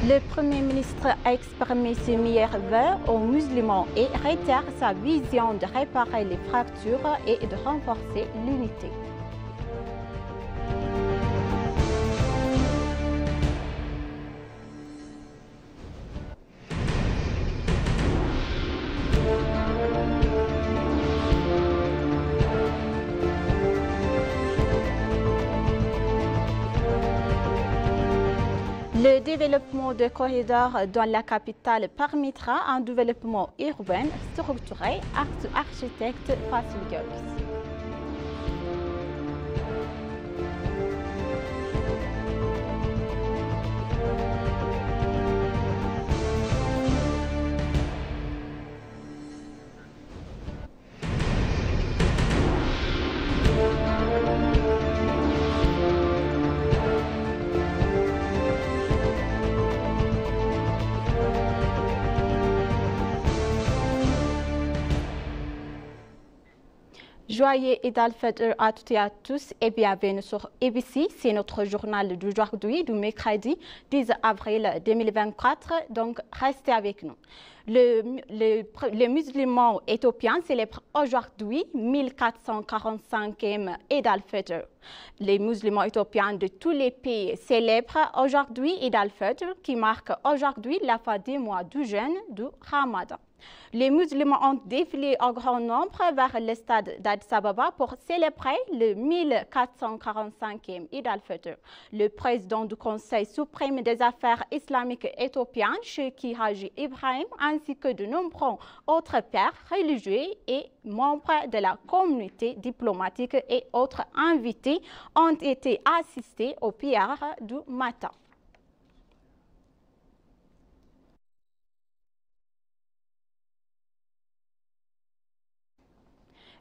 Le Premier ministre a exprimé ses meilleurs vœux aux musulmans et réitère sa vision de réparer les fractures et de renforcer l'unité. Le développement de corridors dans la capitale permettra un développement urbain structuré, architecte Fasil Gauss. Joyeux Eid al-Fitr à toutes et à tous et bienvenue sur ABC. C'est notre journal d'aujourd'hui, du mercredi 10 avril 2024. Donc, restez avec nous. Les musulmans éthiopiens célèbrent aujourd'hui 1445e Eid al-Fitr. Les musulmans éthiopiens de tous les pays célèbrent aujourd'hui Eid al-Fitr, qui marque aujourd'hui la fin du mois du jeûne du Ramadan. Les musulmans ont défilé en grand nombre vers le stade d'Addis Ababa pour célébrer le 1445e Eid al-Fitr. Le président du Conseil suprême des affaires islamiques éthiopiens, Cheikh Haji Ibrahim, ainsi que de nombreux autres pères religieux et membres de la communauté diplomatique et autres invités ont été assistés aux prières du matin.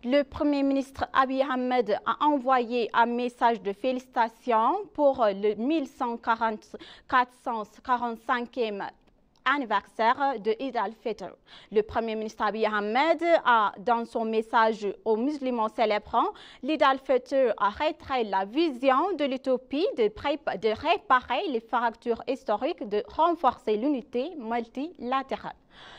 Le Premier ministre Abiy Ahmed a envoyé un message de félicitations pour le 1445e anniversaire de Eid al-Fitr. Le Premier ministre Abiy Ahmed a, dans son message aux musulmans célébrant l'Eid al-Fitr, a réitéré la vision de l'utopie de réparer les fractures historiques, de renforcer l'unité multilatérale.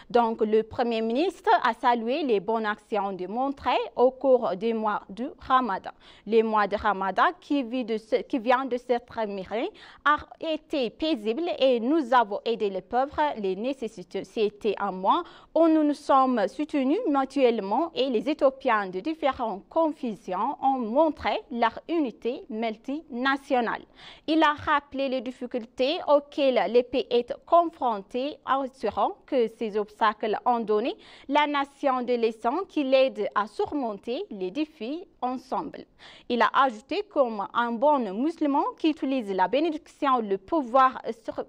Donc, le Premier ministre a salué les bonnes actions démontrées au cours des mois du Ramadan. Les mois de Ramadan qui vient de se terminer a été paisible et nous avons aidé les pauvres, les nécessiteux. C'était un mois où nous nous sommes soutenus mutuellement et les Éthiopiens de différentes confessions ont montré leur unité multinationale. Il a rappelé les difficultés auxquelles les pays est confrontés, assurant que ces obstacles ont donné la nation de leçons qui l'aide à surmonter les défis ensemble. Il a ajouté comme un bon musulman qui utilise la bénédiction, le pouvoir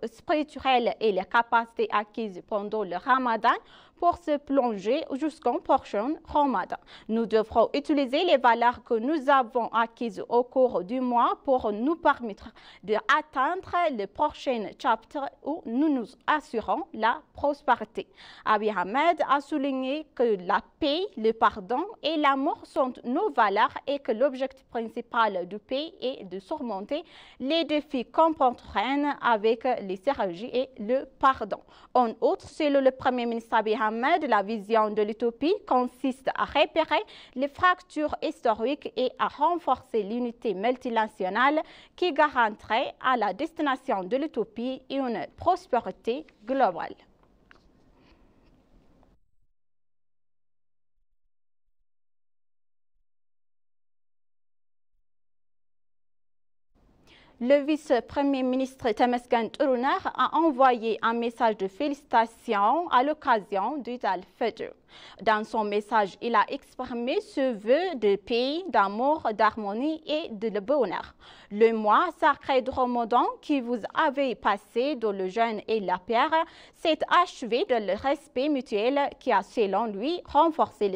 spirituel et les capacités acquises pendant le Ramadan pour se plonger jusqu'au prochain Ramadan. Nous devrons utiliser les valeurs que nous avons acquises au cours du mois pour nous permettre d'atteindre le prochain chapitre où nous nous assurons la prospérité. Abiy Ahmed a souligné que la paix, le pardon et l'amour sont nos valeurs et que l'objectif principal du pays est de surmonter les défis contemporains avec les synergies et le pardon. En outre, selon le Premier ministre Abiy Ahmed, la vision de l'utopie consiste à repérer les fractures historiques et à renforcer l'unité multinationale qui garantirait à la destination de l'utopie une prospérité globale. Le vice-premier ministre Temesgen Turuner a envoyé un message de félicitations à l'occasion d'Eid al-Fitr. Dans son message, il a exprimé ce vœu de paix, d'amour, d'harmonie et de bonheur. Le mois sacré de Ramadan que vous avez passé dans le jeûne et la prière s'est achevé dans le respect mutuel qui a, selon lui, renforcé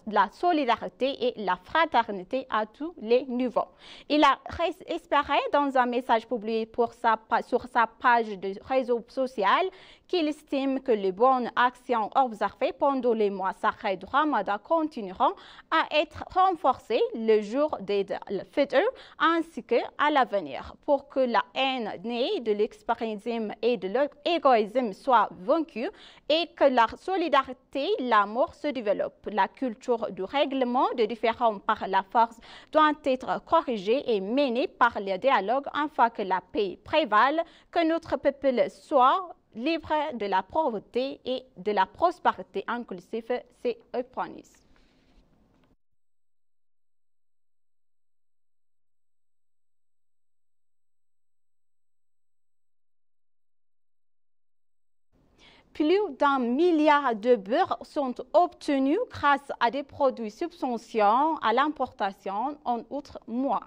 la solidarité et la fraternité à tous les niveaux. Il a espéré dans un message publié sur sa page de réseau social qu'il estime que les bonnes actions observées pendant les mois sacrés du Ramadan continueront à être renforcées le jour d'Eid al-Fitr ainsi qu'à l'avenir pour que la haine née de l'extrémisme et de l'égoïsme soit vaincue et que la solidarité, l'amour se développe. La culture du règlement de différends par la force doit être corrigée et menée par le dialogue afin que la paix prévale, que notre peuple soit libre de la pauvreté et de la prospérité inclusive, c'est Euphonis. Plus d'1 milliard de beurre sont obtenus grâce à des produits subventionnés à l'importation en outre-mois.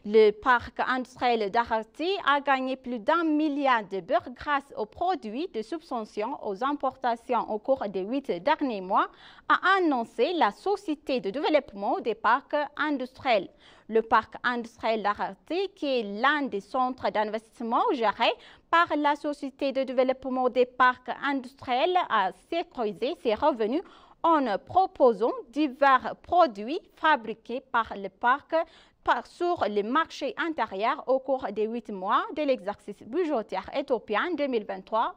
Le parc industriel d'Arati a gagné plus d'1 milliard de beurre grâce aux produits de subvention aux importations au cours des 8 derniers mois, a annoncé la Société de développement des parcs industriels. Le parc industriel d'Arati, qui est l'un des centres d'investissement gérés par la Société de développement des parcs industriels, a sécurisé ses revenus en proposant divers produits fabriqués par le parc sur le marché intérieur au cours des 8 mois de l'exercice budgétaire éthiopien 2023-24,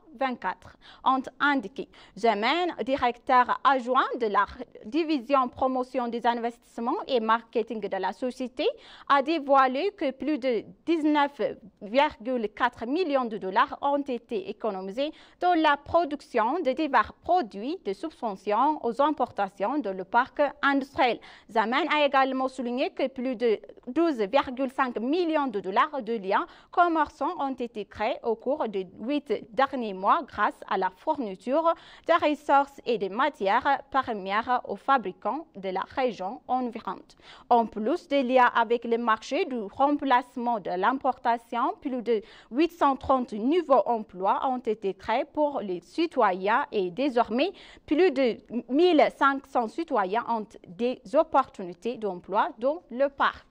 ont indiqué. Zemen, directeur adjoint de la division promotion des investissements et marketing de la société, a dévoilé que plus de 19,4 millions de dollars ont été économisés dans la production de divers produits de subvention aux importations dans le parc industriel. Zemen a également souligné que plus de 12,5 millions de dollars de liens commerçants ont été créés au cours des 8 derniers mois grâce à la fourniture de ressources et de matières premières aux fabricants de la région environnante. En plus des liens avec le marché du remplacement de l'importation, plus de 830 nouveaux emplois ont été créés pour les citoyens et désormais plus de 1500 citoyens ont des opportunités d'emploi dans le parc.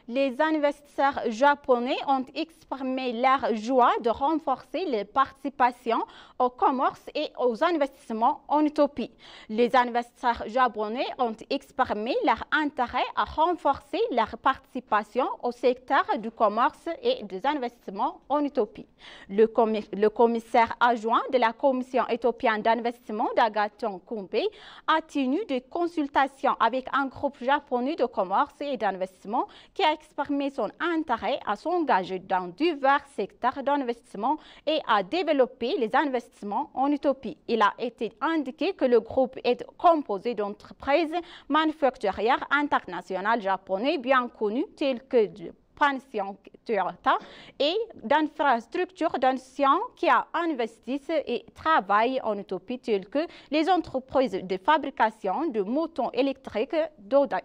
Les investisseurs japonais ont exprimé leur joie de renforcer les participations au commerce et aux investissements en Éthiopie. Les investisseurs japonais ont exprimé leur intérêt à renforcer leur participation au secteur du commerce et des investissements en Éthiopie. Le commissaire adjoint de la Commission éthiopienne d'investissement d'Agathon Kumbe a tenu des consultations avec un groupe japonais de commerce et d'investissement qui a exprimé son intérêt à s'engager dans divers secteurs d'investissement et à développer les investissements en Éthiopie. Il a été indiqué que le groupe est composé d'entreprises manufacturières internationales japonaises bien connues telles que Panasonic Toyota et d'infrastructures d'anciens qui investissent et travaillent en Éthiopie telles que les entreprises de fabrication de moteurs électriques d'Odai.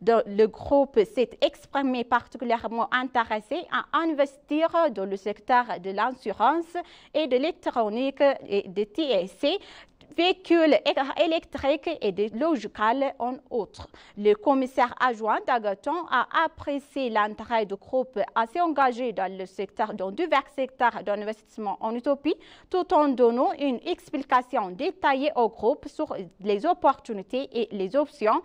Le groupe s'est exprimé particulièrement intéressé à investir dans le secteur de l'assurance et de l'électronique et de TSC, véhicules électriques et des logiciels en outre. Le commissaire adjoint d'Agathon a apprécié l'intérêt du groupe à s'engager dans divers secteurs d'investissement en Éthiopie, tout en donnant une explication détaillée au groupe sur les opportunités et les options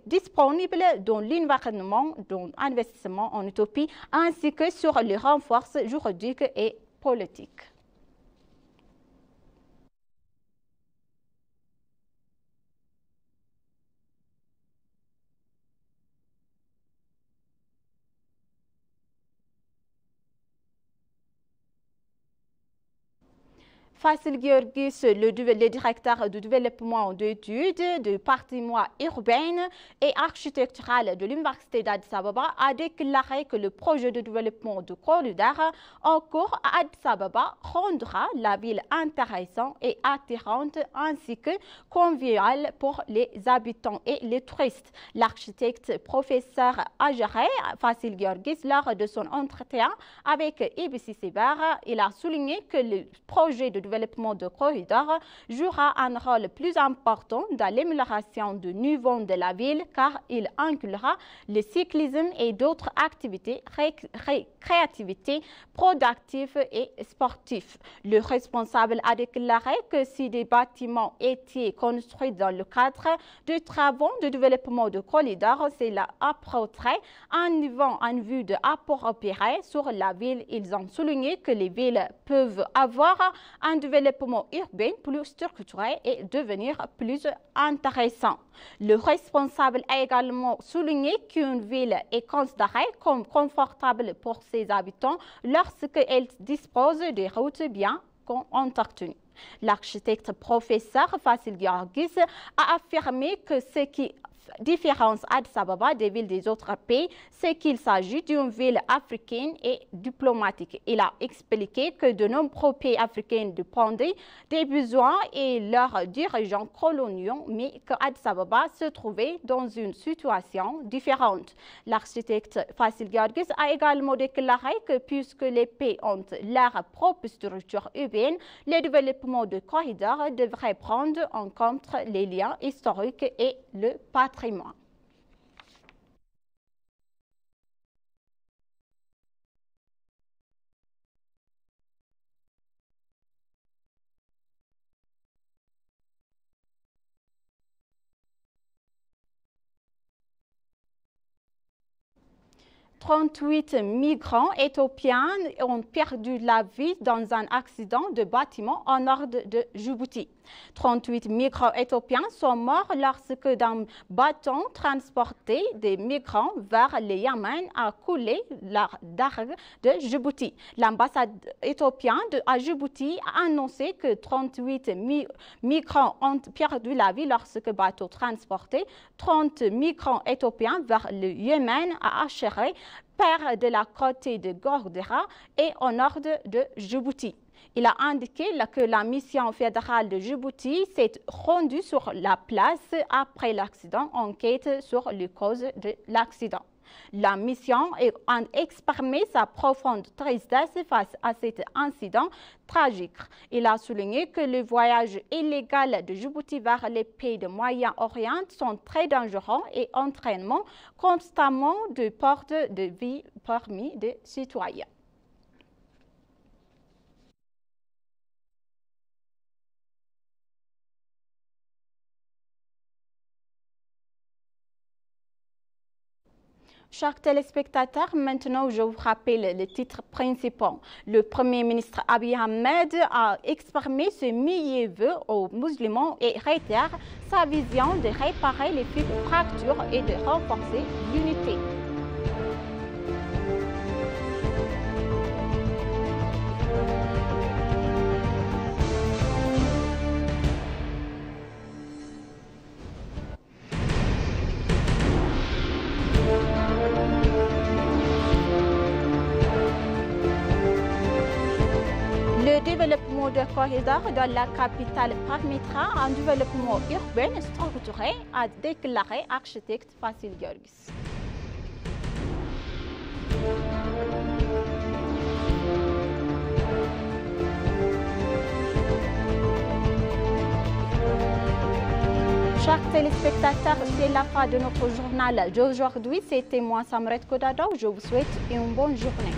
disponibles dans l'environnement d'investissement en Éthiopie, ainsi que sur les renforts juridiques et politiques. Fasil Georgis, le directeur du développement d'études du patrimoine urbain et architectural de l'Université d'Addis Ababa, a déclaré que le projet de développement du corridor en cours à Addis Ababa rendra la ville intéressante et attirante ainsi que conviviale pour les habitants et les touristes. L'architecte professeur agéré Fasil Georgis, lors de son entretien avec ABC Cyber, il a souligné que le projet de développement de corridors jouera un rôle plus important dans l'amélioration du niveau de la ville car il inclura le cyclisme et d'autres activités créativités, productives et sportives. Le responsable a déclaré que si des bâtiments étaient construits dans le cadre de travaux de développement de corridors, cela apporterait un niveau en vue de approprier sur la ville. Ils ont souligné que les villes peuvent avoir un développement urbain plus structuré et devenir plus intéressant. Le responsable a également souligné qu'une ville est considérée comme confortable pour ses habitants lorsqu'elle dispose de routes bien entretenues. L'architecte professeur Fasil Giorgis a affirmé que ce qui différence Addis Ababa des villes des autres pays, c'est qu'il s'agit d'une ville africaine et diplomatique. Il a expliqué que de nombreux pays africains dépendaient des besoins et leurs dirigeants coloniaux, mais qu'Addis Ababa se trouvait dans une situation différente. L'architecte Fasil Giorgis a également déclaré que puisque les pays ont leur propre structure urbaine, le développement de corridors devrait prendre en compte les liens historiques et le patrimoine. Trente-huit migrants éthiopiens ont perdu la vie dans un accident de bâtiment au nord de Djibouti. 38 migrants éthiopiens sont morts lorsque d'un bateau transportait des migrants vers le Yémen a coulé la dargue de Djibouti. L'ambassade éthiopienne à Djibouti a annoncé que 38 migrants ont perdu la vie lorsque le bateau transportait 30 migrants éthiopiens vers le Yémen a achéré près de la côte de Gordera et au nord de Djibouti. Il a indiqué que la mission fédérale de Djibouti s'est rendue sur la place après l'accident, enquête sur les causes de l'accident. La mission a exprimé sa profonde tristesse face à cet incident tragique. Il a souligné que les voyages illégaux de Djibouti vers les pays du Moyen-Orient sont très dangereux et entraînent constamment de pertes de vie parmi des citoyens. Chers téléspectateurs, maintenant je vous rappelle les titres principaux. Le Premier ministre Abiy Ahmed a exprimé ses meilleurs vœux aux musulmans et réitère sa vision de réparer les fractures et de renforcer l'unité. Le développement de corridors dans la capitale permettra un développement urbain structuré, a déclaré l'architecte Fasil Giorgis. Chers téléspectateurs, c'est la fin de notre journal d'aujourd'hui. C'était moi, Samret Kodado. Je vous souhaite une bonne journée.